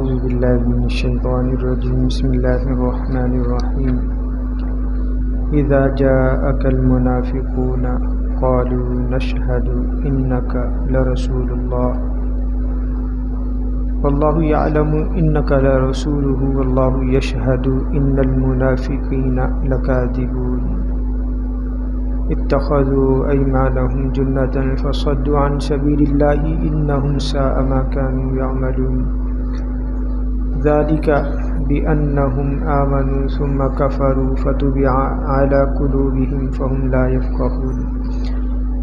اعوذ باللہ من الشیطان الرجیم بسم اللہ الرحمن الرحیم اذا جاءک المنافقون قالوا نشهد انک لرسول اللہ واللہ یعلم انک لرسولہ واللہ یشہد ان المنافقین لکاذبون اتخذوا ایمانهم جنة فصدوا عن سبیل اللہ انہم ساء ما كانوا يعملون ذلك بأنهم آمنوا ثم كفروا فتبع على قلوبهم فهم لا يفقهون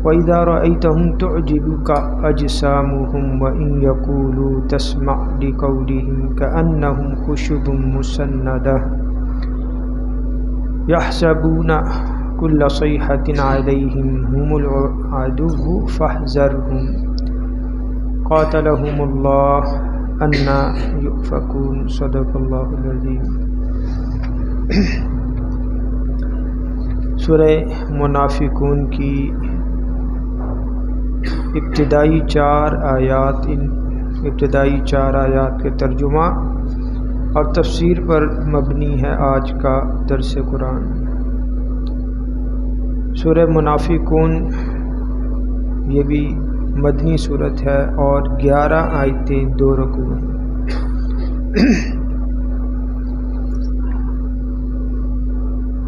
وإذا رأيتهم تعجبك أجسامهم وإن يقولوا تسمع لقولهم كأنهم خشب مسندة يحسبون كل صيحة عليهم هم العدو فاحذرهم قاتلهم الله انا یؤفکون صدق اللہ العظیم۔ سورہ منافقون کی ابتدائی چار آیات کے ترجمہ اور تفسیر پر مبنی ہے آج کا درس قرآن۔ سورہ منافقون یہ بھی مدنی صورت ہے اور 11 آیتیں 2 رکوع ہیں۔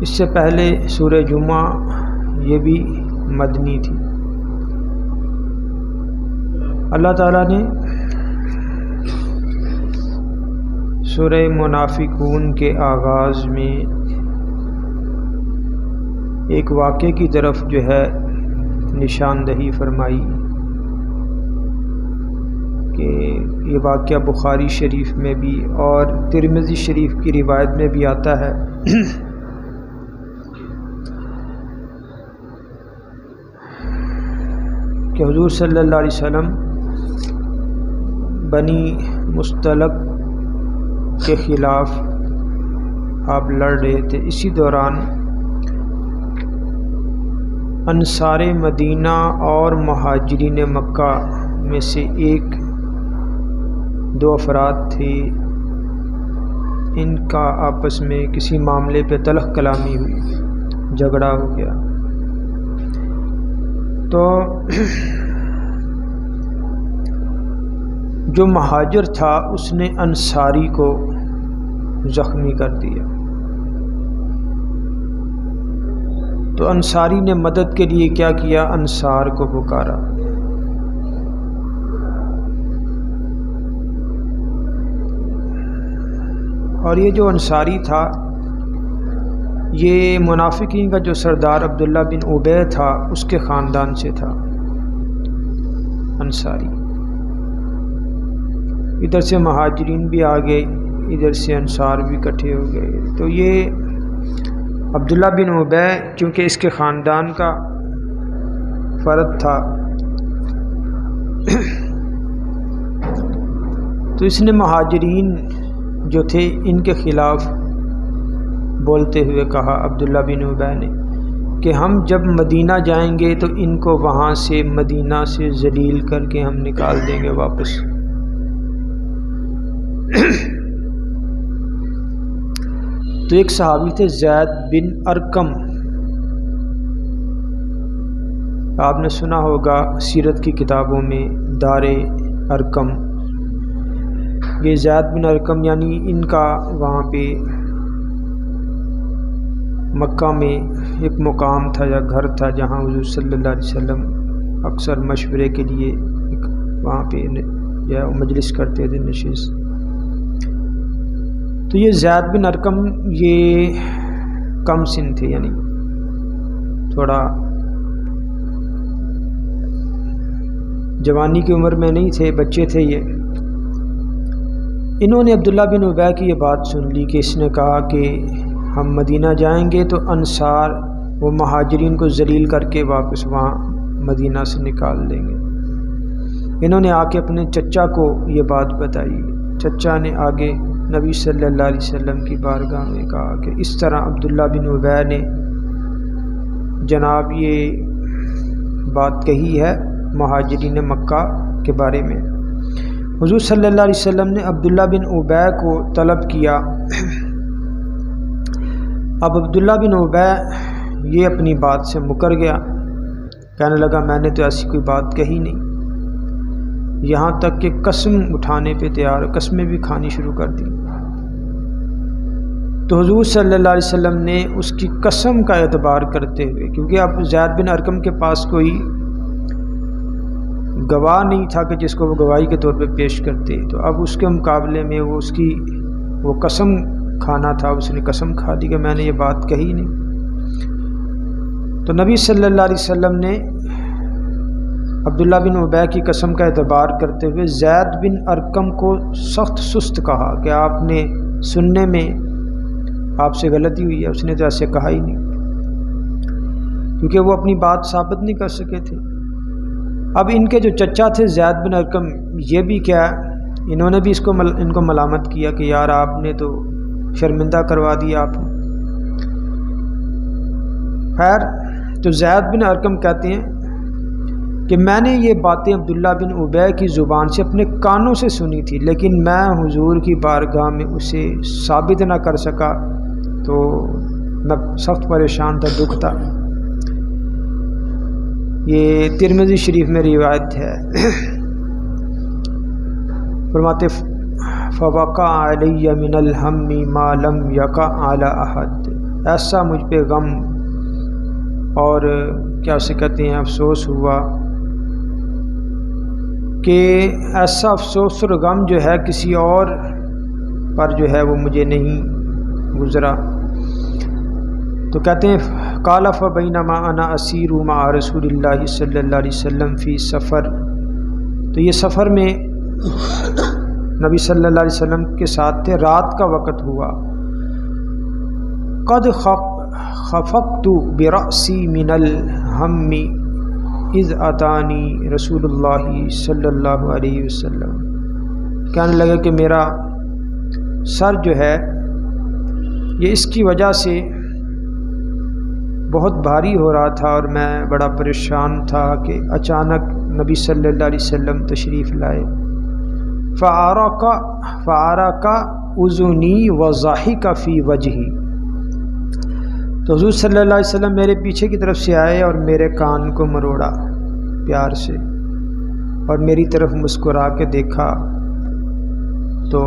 اس سے پہلے سورہ جمعہ یہ بھی مدنی تھی۔ اللہ تعالیٰ نے سورہ منافقون کے آغاز میں ایک واقعے کی طرف جو ہے نشاندہی فرمائی کہ یہ واقعہ بخاری شریف میں بھی اور ترمذی شریف کی روایت میں بھی آتا ہے کہ حضور صلی اللہ علیہ وسلم بنی مستلق کے خلاف آپ لڑ رہے تھے۔ اسی دوران انصار مدینہ اور مہاجرین مکہ میں سے 2 افراد تھے، ان کا آپس میں کسی معاملے پہ تلخ کلامی ہوئی، جھگڑا ہو گیا۔ تو جو مہاجر تھا اس نے انصاری کو زخمی کر دیا، تو انصاری نے مدد کے لیے کیا کیا، انصار کو پکارا۔ اور یہ جو انصاری تھا یہ منافقین کا جو سردار عبداللہ بن ابی تھا اس کے خاندان سے تھا انصاری۔ ادھر سے مہاجرین بھی آ گئے، ادھر سے انصار بھی اکٹھے ہو گئے۔ تو یہ عبداللہ بن ابی چونکہ اس کے خاندان کا فرد تھا تو اس نے مہاجرین جو تھے ان کے خلاف بولتے ہوئے کہا، عبداللہ بن ابی نے، کہ ہم جب مدینہ جائیں گے تو ان کو وہاں سے مدینہ سے ذلیل کر کے ہم نکال دیں گے واپس۔ تو ایک صحابی تھے زید بن ارقم، آپ نے سنا ہوگا سیرت کی کتابوں میں دار ارقم۔ یہ زید بن ارقم یعنی ان کا وہاں پہ مکہ میں ایک مقام تھا یا گھر تھا جہاں حضور صلی اللہ علیہ وسلم اکثر مشورے کے لیے وہاں پہ جو ہے مجلس کرتے تھے، نشست۔ تو یہ زید بن ارقم یہ کم سن تھے، یعنی تھوڑا جوانی کی عمر میں نہیں تھے، بچے تھے یہ۔ انہوں نے عبداللہ بن ابی کی یہ بات سن لی کہ اس نے کہا کہ ہم مدینہ جائیں گے تو انصار وہ مہاجرین کو ذلیل کر کے واپس وہاں مدینہ سے نکال دیں گے۔ انہوں نے آ کے اپنے چچا کو یہ بات بتائی۔ چچا نے آگے نبی صلی اللہ علیہ وسلم کی بارگاہ میں کہا کہ اس طرح عبداللہ بن ابی نے جناب یہ بات کہی ہے مہاجرین مکہ کے بارے میں۔ حضور صلی اللہ علیہ وسلم نے عبداللہ بن ابی کو طلب کیا۔ اب عبداللہ بن ابی یہ اپنی بات سے مکر گیا، کہنے لگا میں نے تو ایسی کوئی بات کہی نہیں، یہاں تک کہ قسم اٹھانے پہ تیار، قسمیں بھی کھانی شروع کر دی۔ تو حضور صلی اللہ علیہ وسلم نے اس کی قسم کا اعتبار کرتے ہوئے، کیونکہ اب زید بن ارقم کے پاس کوئی گواہ نہیں تھا کہ جس کو وہ گواہی کے طور پہ پیش کرتے، تو اب اس کے مقابلے میں وہ قسم کھانا تھا، اس نے قسم کھا دی کہ میں نے یہ بات کہی نہیں۔ تو نبی صلی اللہ علیہ وسلم نے عبداللہ بن ابی کی قسم کا اعتبار کرتے ہوئے زید بن ارقم کو سخت سست کہا کہ آپ نے سننے میں آپ سے غلطی ہوئی ہے، اس نے تو ایسے کہا ہی نہیں، کیونکہ وہ اپنی بات ثابت نہیں کر سکے تھے۔ اب ان کے جو چچا تھے زید بن ارقم، یہ بھی کیا، انہوں نے بھی ان کو ملامت کیا کہ یار آپ نے تو شرمندہ کروا دیا آپ نے۔ خیر، تو زید بن ارقم کہتے ہیں کہ میں نے یہ باتیں عبداللہ بن ابی کی زبان سے اپنے کانوں سے سنی تھی، لیکن میں حضور کی بارگاہ میں اسے ثابت نہ کر سکا، تو میں سخت پریشان تھا، دکھ تھا۔ یہ ترمذی شریف میں روایت ہے۔ فرماتے فوقع علی من الہم ما لم یقع علی احد، ایسا مجھ پہ غم اور کیا اسے کہتے ہیں افسوس ہوا کہ ایسا افسوس اور غم جو ہے کسی اور پر جو ہے وہ مجھے نہیں گزرا۔ تو کہتے ہیں قال فبینما انا اسیر مع رسول اللہ صلی اللہ علیہ وسلم فی سفر، تو یہ سفر میں نبی صلی اللہ علیہ وسلم کے ساتھ تھے، رات کا وقت ہوا۔ قد خفقت برأسی من الہم اذ اتانی رسول اللہ صلی اللہ علیہ وسلم، کہنے لگا کہ میرا سر جو ہے یہ اس کی وجہ سے بہت بھاری ہو رہا تھا اور میں بڑا پریشان تھا کہ اچانک نبی صلی اللہ علیہ وسلم تشریف لائے۔ فعرق اذنی وضحک فی وجہی، تو حضور صلی اللہ علیہ وسلم میرے پیچھے کی طرف سے آئے اور میرے کان کو مروڑا پیار سے اور میری طرف مسکرا کے دیکھا تو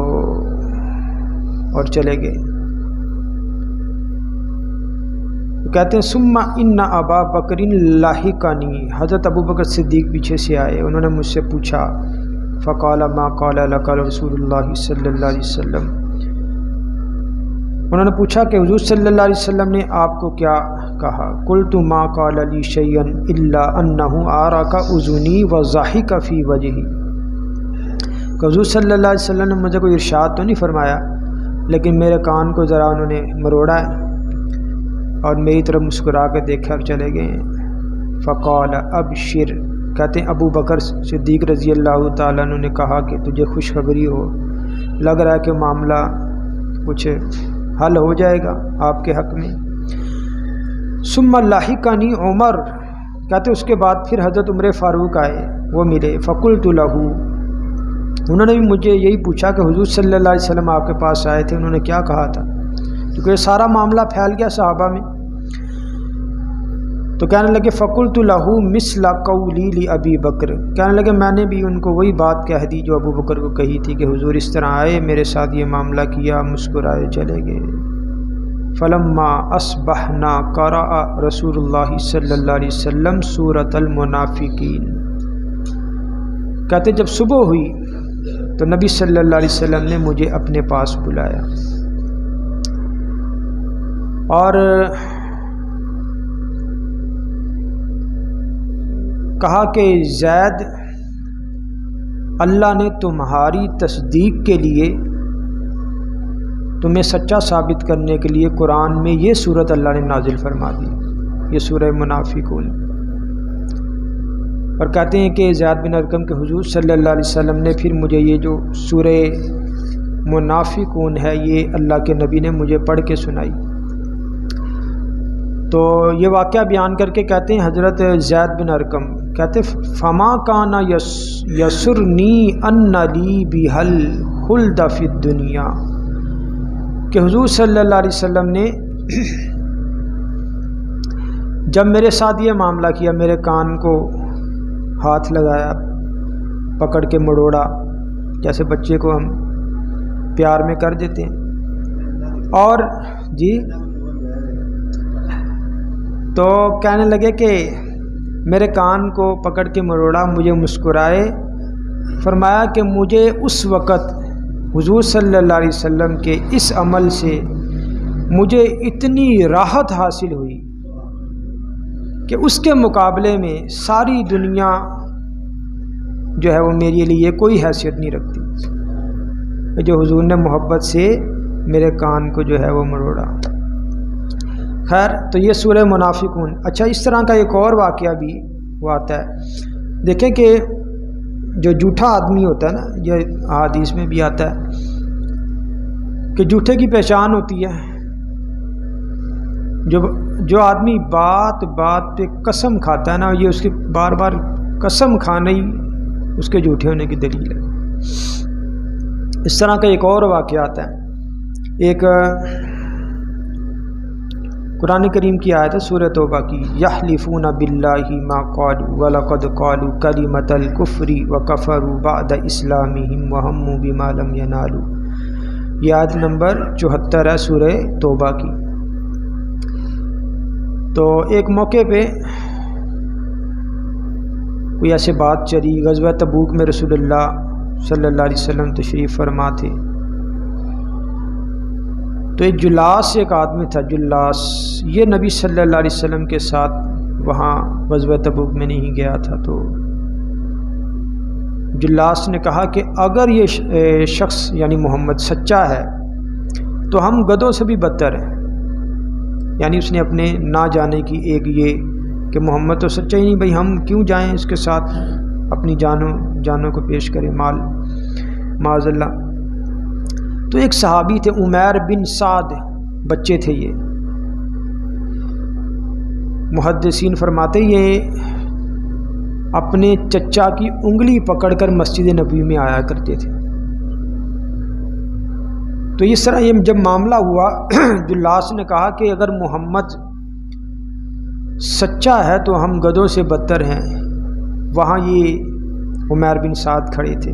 اور چلے گئے۔ کہتے ہیں ثم ان ابا بکر لاحقنی، حضرت ابو بکر صدیق پیچھے سے آئے، انہوں نے مجھ سے پوچھا فقال ما قال لك رسول اللہ صلی اللہ علیہ وسلم، انہوں نے پوچھا کہ حضور صلی اللہ علیہ وسلم نے آپ کو کیا کہا؟ قلت ما قال لي شيئا الا انه عرق اذنی وضحك في وجهي، کہ حضور صلی اللہ علیہ وسلم نے مجھے کوئی ارشاد تو نہیں فرمایا، لیکن میرے کان کو ذرا انہوں نے مروڑا ہے اور میری طرف مسکرا کے دیکھا اور چلے گئے۔ فقال ابشر، کہتے ہیں ابو بکر صدیق رضی اللہ تعالیٰ عنہ نے کہا کہ تجھے خوشخبری ہو، لگ رہا ہے کہ معاملہ کچھ حل ہو جائے گا آپ کے حق میں۔ ثم لاحقنی عمر، کہتے اس کے بعد پھر حضرت عمر فاروق آئے، وہ ملے۔ فقلت له، انہوں نے بھی مجھے یہی پوچھا کہ حضور صلی اللہ علیہ وسلم آپ کے پاس آئے تھے، انہوں نے کیا کہا تھا، کیونکہ یہ سارا معاملہ پھیل گیا صحابہ میں۔ تو کہنے لگے فقلت له مثل قولی لابی بکر، کہنے لگے میں نے بھی ان کو وہی بات کہہ دی جو ابو بکر کو کہی تھی کہ حضور اس طرح آئے، میرے ساتھ یہ معاملہ کیا، مسکرائے چلے گئے۔ فلما اصبحنا قرأ رسول اللہ صلی اللہ علیہ وسلم سورۃ المنافقین، کہتے جب صبح ہوئی تو نبی صلی اللہ علیہ وسلم نے مجھے اپنے پاس بلایا اور کہا کہ زید، اللہ نے تمہاری تصدیق کے لیے، تمہیں سچا ثابت کرنے کے لیے قرآن میں یہ سورت اللہ نے نازل فرما دی، یہ سورہ منافقون۔ اور کہتے ہیں کہ زید بن ارقم کے حضور صلی اللہ علیہ وسلم نے پھر مجھے یہ جو سورہ منافقون ہے یہ اللہ کے نبی نے مجھے پڑھ کے سنائی۔ تو یہ واقعہ بیان کر کے کہتے ہیں حضرت زید بن ارقم کہتے فما کانا یسرنی ان لی بہل خلد فی الدنیا، کہ حضور صلی اللہ علیہ وسلم نے جب میرے ساتھ یہ معاملہ کیا، میرے کان کو ہاتھ لگایا، پکڑ کے مڑوڑا، جیسے بچے کو ہم پیار میں کر دیتے ہیں، اور جی تو کہنے لگے کہ میرے کان کو پکڑ کے مروڑا، مجھے مسکرائے، فرمایا کہ مجھے اس وقت حضور صلی اللہ علیہ وسلم کے اس عمل سے مجھے اتنی راحت حاصل ہوئی کہ اس کے مقابلے میں ساری دنیا جو ہے وہ میرے لیے کوئی حیثیت نہیں رکھتی، جو حضور نے محبت سے میرے کان کو جو ہے وہ مروڑا۔ خیر، تو یہ سورہ منافقون۔ اچھا، اس طرح کا ایک اور واقعہ بھی وہ آتا ہے، دیکھیں کہ جو جھوٹا آدمی ہوتا ہے نا، یہ حدیث میں بھی آتا ہے کہ جھوٹے کی پہچان ہوتی ہے جو آدمی بات بات پہ قسم کھاتا ہے نا، یہ اس کے بار بار قسم کھانا ہی اس کے جھوٹے ہونے کی دلیل ہے۔ اس طرح کا ایک اور واقعہ آتا ہے، ایک قرآن کریم کی آیت ہے سورہ توبہ کی، یحلفون باللہ ما قالوا ولقد قالوا کلمۃ الکفر وکفروا بعد اسلامہم وہموا بما لم ینالوا۔ یہ آیت نمبر 74 ہے سورہ توبہ کی۔ تو ایک موقع پہ کوئی ایسے بات چلی، غزوہ تبوک میں رسول اللہ صلی اللہ علیہ وسلم تشریف فرما تھے، تو ایک جلاس، ایک آدمی تھا جلاس، یہ نبی صلی اللہ علیہ وسلم کے ساتھ وہاں غزوہ تبوک میں نہیں گیا تھا۔ تو جلاس نے کہا کہ اگر یہ شخص یعنی محمد سچا ہے تو ہم گدھوں سے بھی بدتر ہیں، یعنی اس نے اپنے نہ جانے کی ایک یہ کہ محمد تو سچا ہی نہیں، بھائی ہم کیوں جائیں اس کے ساتھ، اپنی جانوں کو پیش کریں معاذ اللہ۔ تو ایک صحابی تھے عمیر بن سعد، بچے تھے یہ، محدثین فرماتے یہ اپنے چچا کی انگلی پکڑ کر مسجد نبوی میں آیا کرتے تھے۔ تو اس طرح یہ جب معاملہ ہوا، جلاس نے کہا کہ اگر محمد سچا ہے تو ہم گدھوں سے بدتر ہیں۔ وہاں یہ عمیر بن سعد کھڑے تھے،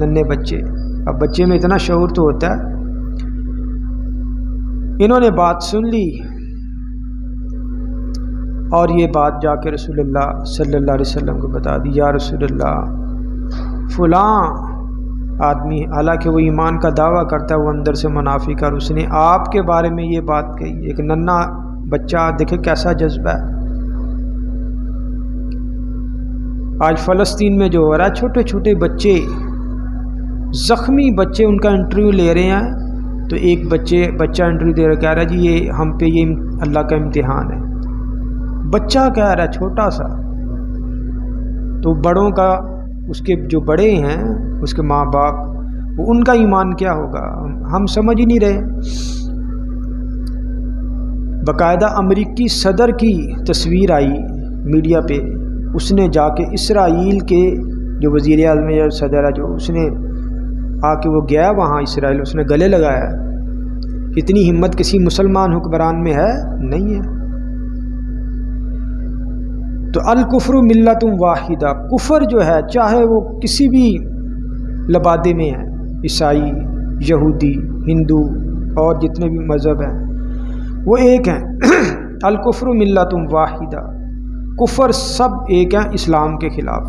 ننھے بچے، اب بچے میں اتنا شعور تو ہوتا ہے۔ انہوں نے بات سن لی اور یہ بات جا کے رسول اللہ صلی اللہ علیہ وسلم کو بتا دی، یا رسول اللہ فلاں آدمی، حالانکہ وہ ایمان کا دعویٰ کرتا ہے، وہ اندر سے منافق، اور اس نے آپ کے بارے میں یہ بات کہی۔ ایک ننھا بچہ، دیکھے کیسا جذبہ ہے۔ آج فلسطین میں جو ہو رہا ہے، چھوٹے چھوٹے بچے، زخمی بچے، ان کا انٹرویو لے رہے ہیں، تو ایک بچہ انٹرویو دے رہا، کہہ رہا جی یہ ہم پہ یہ اللہ کا امتحان ہے۔ بچہ کہہ رہا ہے چھوٹا سا، تو بڑوں کا، اس کے جو بڑے ہیں، اس کے ماں باپ، ان کا ایمان کیا ہوگا، ہم سمجھ ہی نہیں رہے۔ باقاعدہ امریکی صدر کی تصویر آئی میڈیا پہ، اس نے جا کے اسرائیل کے جو وزیر اعظم یا صدر ہے، جو اس نے آ کے وہ گیا وہاں اسرائیل، اس نے گلے لگایا۔ اتنی ہمت کسی مسلمان حکمران میں ہے نہیں ہے۔ تو الکفر ملت واحدہ، کفر جو ہے چاہے وہ کسی بھی لبادے میں ہے، عیسائی، یہودی، ہندو اور جتنے بھی مذہب ہیں وہ ایک ہیں۔ الکفر ملت واحدہ، کفر سب ایک ہیں اسلام کے خلاف۔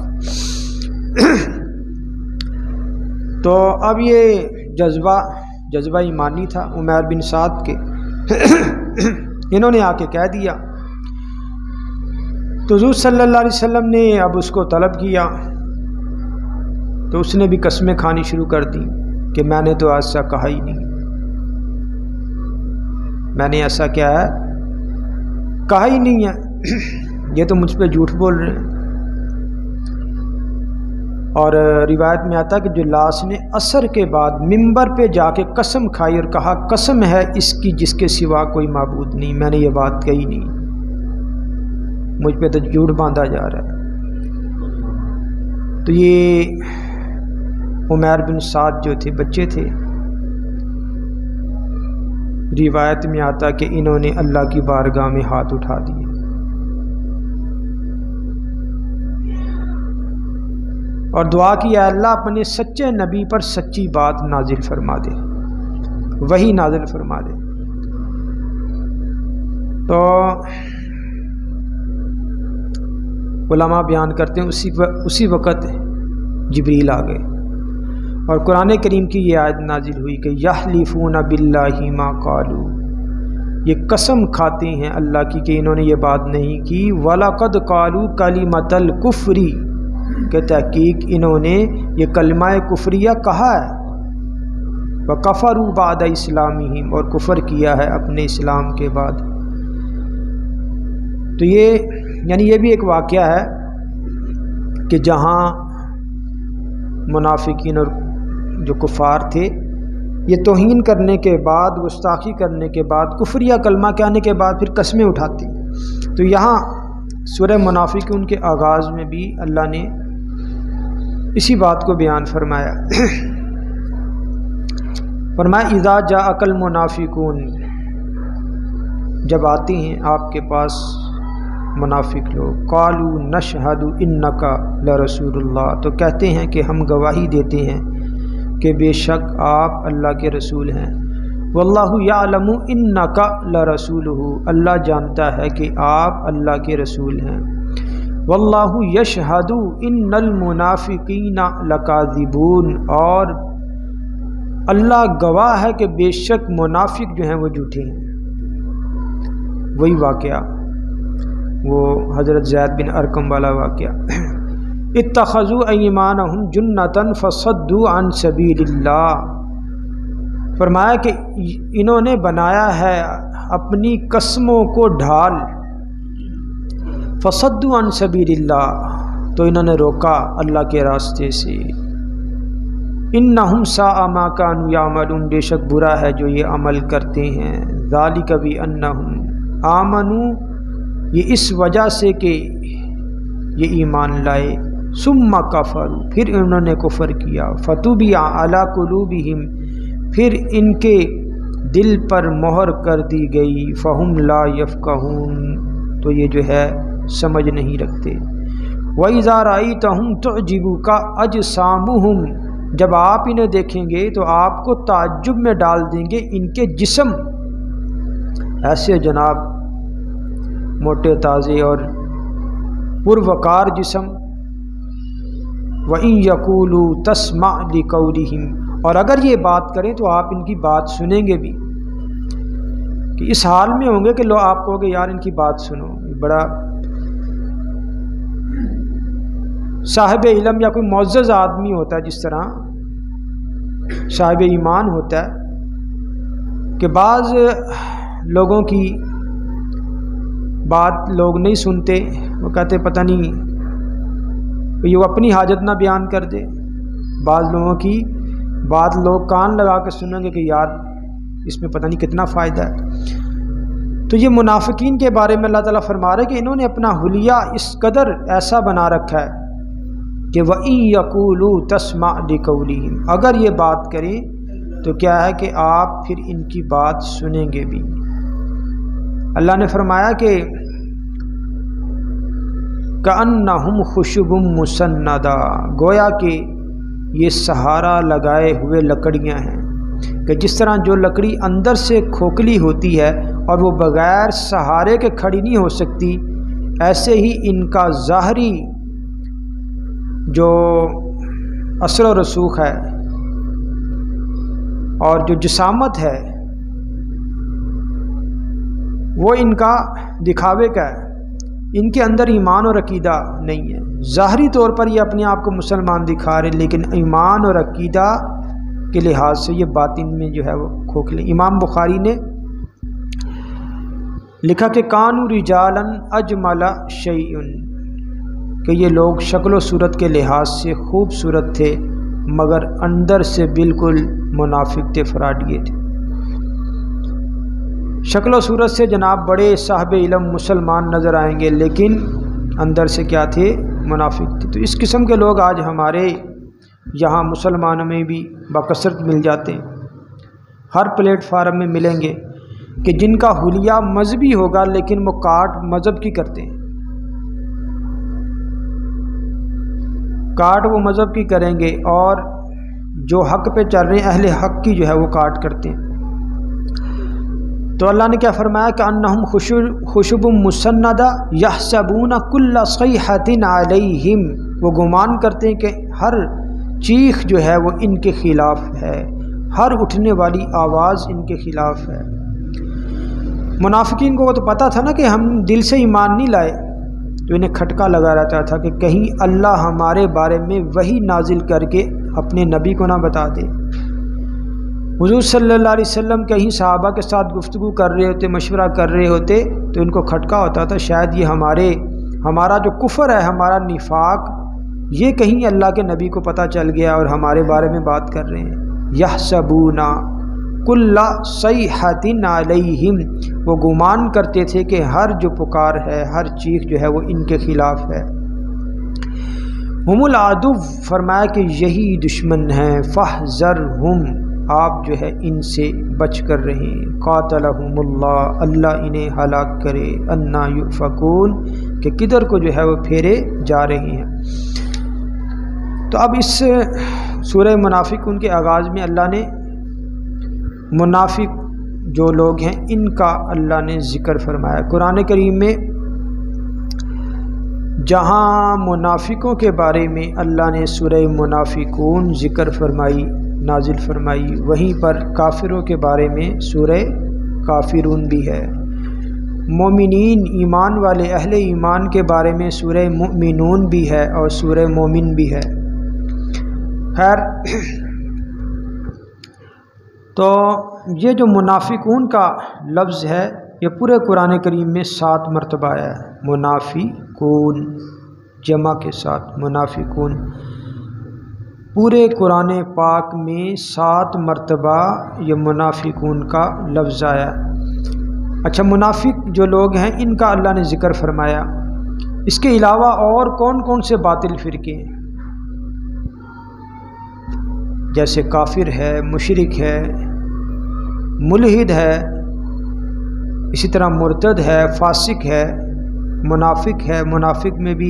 تو اب یہ جذبہ ایمانی تھا عمیر بن سعد کے، انہوں نے آ کے کہہ دیا۔ تو حضور صلی اللہ علیہ وسلم نے اب اس کو طلب کیا، تو اس نے بھی قسمیں کھانی شروع کر دی کہ میں نے تو ایسا کہا ہی نہیں، میں نے ایسا کیا ہے کہا ہی نہیں ہے، یہ تو مجھ پہ جھوٹ بول رہے ہیں۔ اور روایت میں آتا کہ جلاس نے عصر کے بعد ممبر پہ جا کے قسم کھائی اور کہا قسم ہے اس کی جس کے سوا کوئی معبود نہیں، میں نے یہ بات کہی نہیں، مجھ پہ تو جھوٹ باندھا جا رہا ہے۔ تو یہ عمیر بن سعد جو تھے بچے تھے، روایت میں آتا کہ انہوں نے اللہ کی بارگاہ میں ہاتھ اٹھا دیے۔ اور دعا کی اے اللہ اپنے سچے نبی پر سچی بات نازل فرما دے، وہی نازل فرما دے۔ تو علماء بیان کرتے ہیں اسی وقت جبریل آ گئے اور قرآن کریم کی یہ آیت نازل ہوئی کہ یحلفون باللہ ما قالوا، یہ قسم کھاتے ہیں اللہ کی کہ انہوں نے یہ بات نہیں کی، وَلَقَدْ قَالُوا كَلِمَةَ الْكُفْرِ، کہ تحقیق انہوں نے یہ کلمہ کفریہ کہا ہے، وَكَفَرُوا بَعْدَ إِسْلَامِهِمْ، اور کفر کیا ہے اپنے اسلام کے بعد۔ تو یہ بھی ایک واقعہ ہے کہ جہاں منافقین اور جو کفار تھے یہ توہین کرنے کے بعد، گستاخی کرنے کے بعد، کفریہ کلمہ کہنے کے بعد پھر قسمیں اٹھاتے ہیں۔ تو یہاں سورہ منافقون کے آغاز میں بھی اللہ نے اسی بات کو بیان فرمایا۔ فرمایا اذا جاءک المنافقون، جب آتے ہیں آپ کے پاس منافق لوگ، قالوا نشہد انک لرسول اللہ، تو کہتے ہیں کہ ہم گواہی دیتے ہیں کہ بے شک آپ اللہ کے رسول ہیں، واللہ یعلم انک لرسولہ، اللہ جانتا ہے کہ آپ اللہ کے رسول ہیں، واللہ یشہد ان المنافقین لکاذبون، اور اللہ گواہ ہے کہ بے شک منافق جو ہیں وہ جھوٹے ہیں۔ وہی واقعہ، وہ حضرت زید بن ارقم والا واقعہ، اتخذوا ایمانہم جنۃ فصدوا عن سبیل اللہ، فرمایا کہ انہوں نے بنایا ہے اپنی قسموں کو ڈھال، فصدوا عن سبیل اللہ، تو انہوں نے روکا اللہ کے راستے سے، انہم ساء ما کانوا یعملون، بے شک برا ہے جو یہ عمل کرتے ہیں، ذالک بانہم آمنوا، یہ اس وجہ سے کہ یہ ایمان لائے، ثم کفروا، پھر انہوں نے کفر کیا، فطبع علی قلوبہم، پھر ان کے دل پر مہر کر دی گئی، فہم لا یفقہون، تو یہ جو ہے سمجھ نہیں رکھتے، وَإِذَا رَأَيْتَهُمْ تُعْجِبُكَ أَجْسَامُهُمْ، جب آپ انہیں دیکھیں گے تو آپ کو تعجب میں ڈال دیں گے ان کے جسم، ایسے جناب موٹے تازے اور پروقار جسم، وَإِن يَقُولُوا تَسْمَعْ لِقَوْلِهِمْ، اور اگر یہ بات کریں تو آپ ان کی بات سنیں گے بھی، کہ اس حال میں ہوں گے کہ لو آپ کہو گے یار ان کی بات سنو، بڑا صاحب علم یا کوئی معزز آدمی ہوتا ہے، جس طرح صاحب ایمان ہوتا ہے، کہ بعض لوگوں کی بات لوگ نہیں سنتے، وہ کہتے پتہ نہیں یہ وہ اپنی حاجت نہ بیان کر دے، بعض لوگوں کی بات لوگ کان لگا کے سنیں گے کہ یار اس میں پتہ نہیں کتنا فائدہ ہے۔ تو یہ منافقین کے بارے میں اللہ تعالیٰ فرما رہے کہ انہوں نے اپنا حلیہ اس قدر ایسا بنا رکھا ہے کہ وَإِن يَقُولُوا تَسْمَعْ لِقَوْلِهِمْ، اگر یہ بات کریں تو کیا ہے کہ آپ پھر ان کی بات سنیں گے بھی۔ اللہ نے فرمایا کہ کأنہم خشب مسندہ، گویا کہ یہ سہارا لگائے ہوئے لکڑیاں ہیں، کہ جس طرح جو لکڑی اندر سے کھوکھلی ہوتی ہے اور وہ بغیر سہارے کے کھڑی نہیں ہو سکتی، ایسے ہی ان کا ظاہری جو اثر و رسوخ ہے اور جو جسامت ہے وہ ان کا دکھاوے کا ہے، ان کے اندر ایمان اور عقیدہ نہیں ہے۔ ظاہری طور پر یہ اپنے آپ کو مسلمان دکھا رہے، لیکن ایمان اور عقیدہ کے لحاظ سے یہ باطن میں جو ہے وہ کھوکھلے۔ امام بخاری نے لکھا کہ کانوا رجالا اجمل شیء، کہ یہ لوگ شکل و صورت کے لحاظ سے خوبصورت تھے مگر اندر سے بالکل منافق تھے، فراڈیے تھے۔ شکل و صورت سے جناب بڑے صاحب علم مسلمان نظر آئیں گے، لیکن اندر سے کیا تھے؟ منافق تھے۔ تو اس قسم کے لوگ آج ہمارے یہاں مسلمانوں میں بھی بکثرت مل جاتے ہیں، ہر پلیٹ فارم میں ملیں گے کہ جن کا حلیہ مذہبی ہوگا لیکن وہ کاٹ مذہب کی کرتے ہیں، کاٹ وہ مذہب کی کریں گے، اور جو حق پہ چل رہے ہیں اہل حق کی جو ہے وہ کاٹ کرتے ہیں۔ تو اللہ نے کیا فرمایا کہ انہم خشب مسندہ یحسبون کل صیحۃ علیہم، وہ گمان کرتے ہیں کہ ہر چیخ جو ہے وہ ان کے خلاف ہے، ہر اٹھنے والی آواز ان کے خلاف ہے۔ منافقین کو تو پتہ تھا نا کہ ہم دل سے ایمان نہیں لائے، تو انہیں کھٹکا لگا رہتا تھا کہ کہیں اللہ ہمارے بارے میں وحی نازل کر کے اپنے نبی کو نہ بتا دے۔ حضور صلی اللہ علیہ وسلم کہیں صحابہ کے ساتھ گفتگو کر رہے ہوتے، مشورہ کر رہے ہوتے، تو ان کو کھٹکا ہوتا تھا شاید یہ ہمارا جو کفر ہے، ہمارا نفاق، یہ کہیں اللہ کے نبی کو پتہ چل گیا اور ہمارے بارے میں بات کر رہے ہیں۔ یحسبون کل صیحۃ علیہم، وہ گمان کرتے تھے کہ ہر جو پکار ہے، ہر چیخ جو ہے وہ ان کے خلاف ہے۔ ہم العدو، فرمایا کہ یہی دشمن ہیں، فاحذرہم، آپ جو ہے ان سے بچ کر رہیں۔ قاتلہم اللہ، اللہ انہیں ہلاک کرے، انا یؤفکون، کہ کدھر کو جو ہے وہ پھیرے جا رہی ہیں۔ تو اب اس سورہ منافقون کے آغاز میں اللہ نے منافق جو لوگ ہیں ان کا اللہ نے ذکر فرمایا۔ قرآن کریم میں جہاں منافقوں کے بارے میں اللہ نے سورہ منافقون ذکر فرمائی، نازل فرمائی، وہیں پر کافروں کے بارے میں سورہ کافرون بھی ہے۔ مومنین، ایمان والے اہل ایمان کے بارے میں سورہ مؤمنون بھی ہے اور سورہ مومن بھی ہے۔ خیر، تو یہ جو منافقون کا لفظ ہے یہ پورے قرآن کریم میں 7 مرتبہ آیا ہے۔ منافقون جمع کے ساتھ، منافقون پورے قرآن پاک میں 7 مرتبہ یہ منافقون کا لفظ آیا ہے۔ اچھا، منافق جو لوگ ہیں ان کا اللہ نے ذکر فرمایا۔ اس کے علاوہ اور کون کون سے باطل فرقے ہیں؟ جیسے کافر ہے، مشرک ہے، ملحد ہے، اسی طرح مرتد ہے، فاسق ہے، منافق ہے۔ منافق میں بھی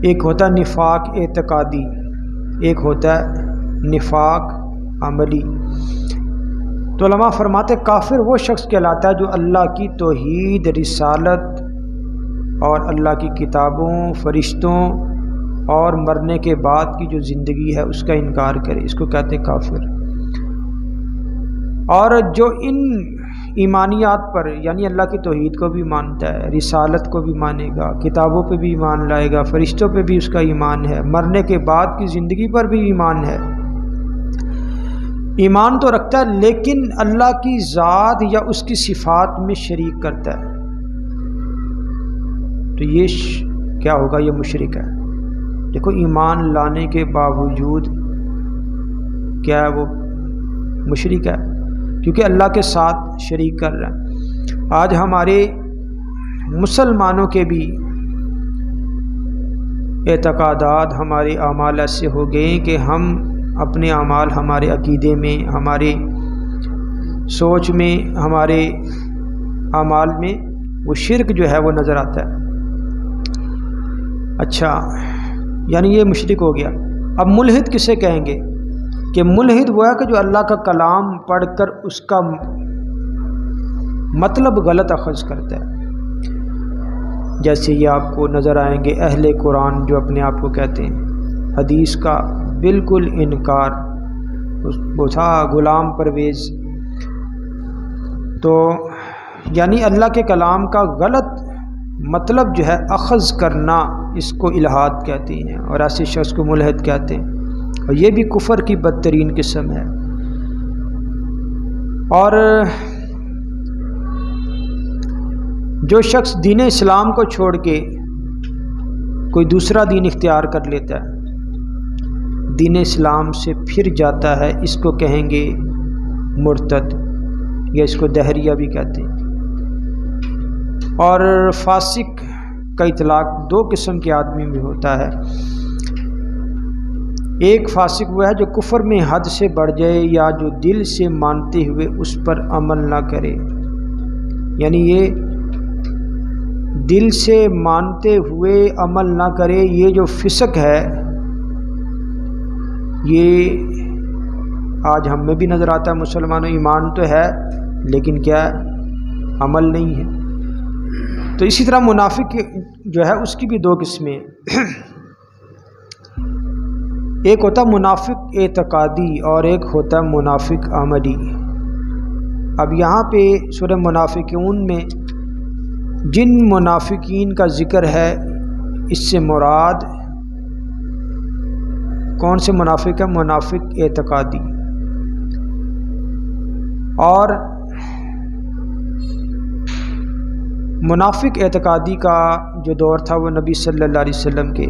ایک ہوتا ہے نفاق اعتقادی، ایک ہوتا ہے نفاق عملی۔ تو علماء فرماتے کافر وہ شخص کہلاتا ہے جو اللہ کی توحید، رسالت اور اللہ کی کتابوں، فرشتوں اور مرنے کے بعد کی جو زندگی ہے اس کا انکار کرے، اس کو کہتے ہیں کافر۔ اور جو ان ایمانیات پر، یعنی اللہ کی توحید کو بھی مانتا ہے، رسالت کو بھی مانے گا، کتابوں پہ بھی ایمان لائے گا، فرشتوں پہ بھی اس کا ایمان ہے، مرنے کے بعد کی زندگی پر بھی ایمان ہے، ایمان تو رکھتا ہے لیکن اللہ کی ذات یا اس کی صفات میں شریک کرتا ہے، تو یہ کیا ہوگا؟ یہ مشرک ہے۔ دیکھو، ایمان لانے کے باوجود کیا ہے؟ وہ مشرک ہے، کیونکہ اللہ کے ساتھ شریک کر رہا ہے۔ آج ہمارے مسلمانوں کے بھی اعتقادات، ہمارے اعمال ایسے ہو گئے کہ ہم اپنے اعمال، ہمارے عقیدے میں، ہمارے سوچ میں، ہمارے اعمال میں وہ شرک جو ہے وہ نظر آتا ہے۔ اچھا، یعنی یہ مشرک ہو گیا۔ اب ملحد کسے کہیں گے؟ کہ ملحد وہ ہے کہ جو اللہ کا کلام پڑھ کر اس کا مطلب غلط اخذ کرتا ہے۔ جیسے یہ آپ کو نظر آئیں گے اہل قرآن جو اپنے آپ کو کہتے ہیں، حدیث کا بالکل انکار، وہ تھا غلام پرویز۔ تو یعنی اللہ کے کلام کا غلط مطلب جو ہے اخذ کرنا، اس کو الہاد کہتے ہیں، اور ایسے شخص کو ملحد کہتے ہیں، اور یہ بھی کفر کی بدترین قسم ہے۔ اور جو شخص دین اسلام کو چھوڑ کے کوئی دوسرا دین اختیار کر لیتا ہے، دین اسلام سے پھر جاتا ہے، اس کو کہیں گے مرتد، یا اس کو دہریہ بھی کہتے ہیں۔ اور فاسق کا اطلاق دو قسم کے آدمی میں ہوتا ہے. ایک فاسق وہ ہے جو کفر میں حد سے بڑھ جائے یا جو دل سے مانتے ہوئے اس پر عمل نہ کرے. یعنی یہ دل سے مانتے ہوئے عمل نہ کرے، یہ جو فسق ہے یہ آج ہم میں بھی نظر آتا ہے. مسلمانوں ایمان تو ہے لیکن کیا عمل نہیں ہے. تو اسی طرح منافق جو ہے اس کی بھی دو قسمیں. ایک ہوتا ہے منافق اعتقادی اور ایک ہوتا ہے منافق عملی. اب یہاں پہ سورہ منافقون میں جن منافقین کا ذکر ہے اس سے مراد کون سے منافق ہے؟ منافق اعتقادی. اور منافق اعتقادی کا جو دور تھا وہ نبی صلی اللہ علیہ وسلم کے.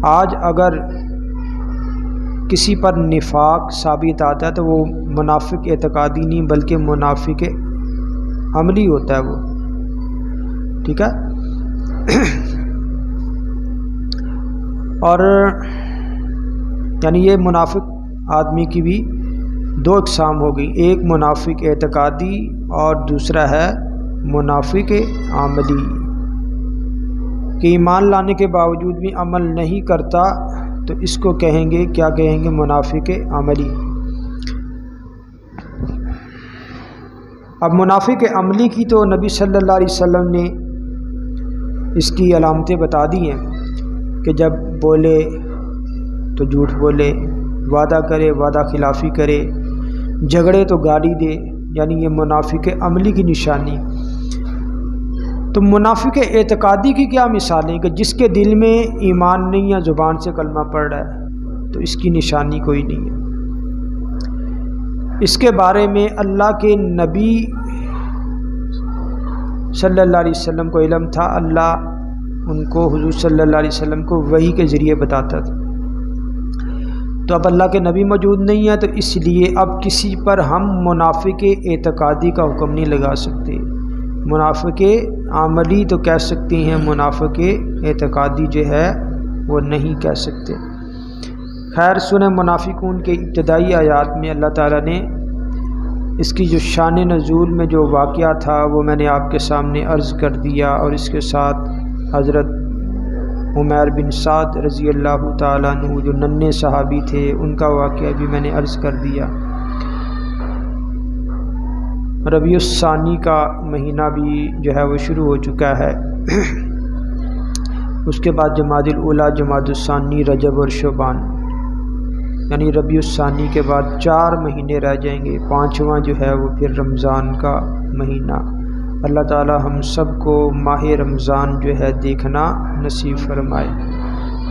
آج اگر کسی پر نفاق ثابت آتا ہے تو وہ منافق اعتقادی نہیں بلکہ منافق عملی ہوتا ہے وہ. ٹھیک ہے. اور یعنی یہ منافق آدمی کی بھی دو اقسام ہو گئی، ایک منافق اعتقادی اور دوسرا ہے منافق عملی، کہ ایمان لانے کے باوجود بھی عمل نہیں کرتا تو اس کو کہیں گے، کیا کہیں گے؟ منافق عملی. اب منافق عملی کی تو نبی صلی اللہ علیہ وسلم نے اس کی علامتیں بتا دی ہیں کہ جب بولے تو جھوٹ بولے، وعدہ کرے وعدہ خلافی کرے، جھگڑے تو گالی دے، یعنی یہ منافق عملی کی نشانی. تو منافق اعتقادی کی کیا مثالیں کہ جس کے دل میں ایمان نہیں ہے، زبان سے کلمہ پڑھ رہا ہے تو اس کی نشانی کوئی نہیں ہے. اس کے بارے میں اللہ کے نبی صلی اللہ علیہ وسلم کو علم تھا، اللہ ان کو حضور صلی اللہ علیہ وسلم کو وحی کے ذریعے بتاتا تھا. تو اب اللہ کے نبی موجود نہیں ہے تو اس لیے اب کسی پر ہم منافق اعتقادی کا حکم نہیں لگا سکتے. منافق عملی تو کہہ سکتے ہیں، منافق اعتقادی جو ہے وہ نہیں کہہ سکتے. خیر، سورہ منافقون کے ابتدائی آیات میں اللہ تعالیٰ نے اس کی جو شان نزول میں جو واقعہ تھا وہ میں نے آپ کے سامنے عرض کر دیا، اور اس کے ساتھ حضرت عمیر بن سعد رضی اللہ تعالیٰ عنہ جو ننھے صحابی تھے ان کا واقعہ بھی میں نے عرض کر دیا. ربیع الثانی کا مہینہ بھی جو ہے وہ شروع ہو چکا ہے. اس کے بعد جمادی الاولیٰ، جمادی الثانی، رجب اور شعبان، یعنی ربیع الثانی کے بعد 4 مہینے رہ جائیں گے. 5واں جو ہے وہ پھر رمضان کا مہینہ. اللہ تعالی ہم سب کو ماہ رمضان جو ہے دیکھنا نصیب فرمائے.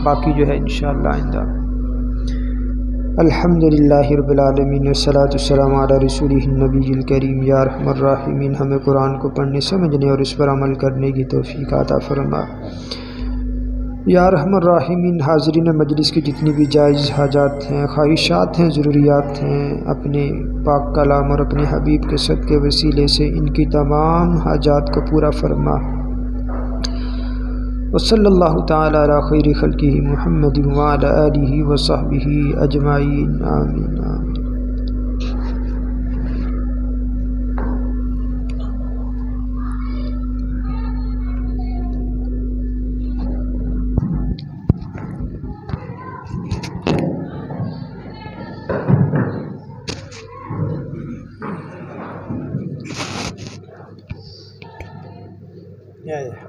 باقی جو ہے انشاءاللہ آئندہ. الحمدللہ رب العالمین والصلاۃ والسلام علی رسولہ النبی الکریم. یا ارحم الراحمین، ہمیں قرآن کو پڑھنے، سمجھنے اور اس پر عمل کرنے کی توفیق عطا فرما. یا ارحم الراحمین، حاضرین مجلس کی جتنی بھی جائز حاجات ہیں، خواہشات ہیں، ضروریات ہیں، اپنے پاک کلام اور اپنے حبیب کے صدقے وسیلے سے ان کی تمام حاجات کو پورا فرما. وصلی اللہ تعالی علی خیر خلقہ محمد وعلی آلہ وصحبہ اجمعین. آمین آمین. Yeah.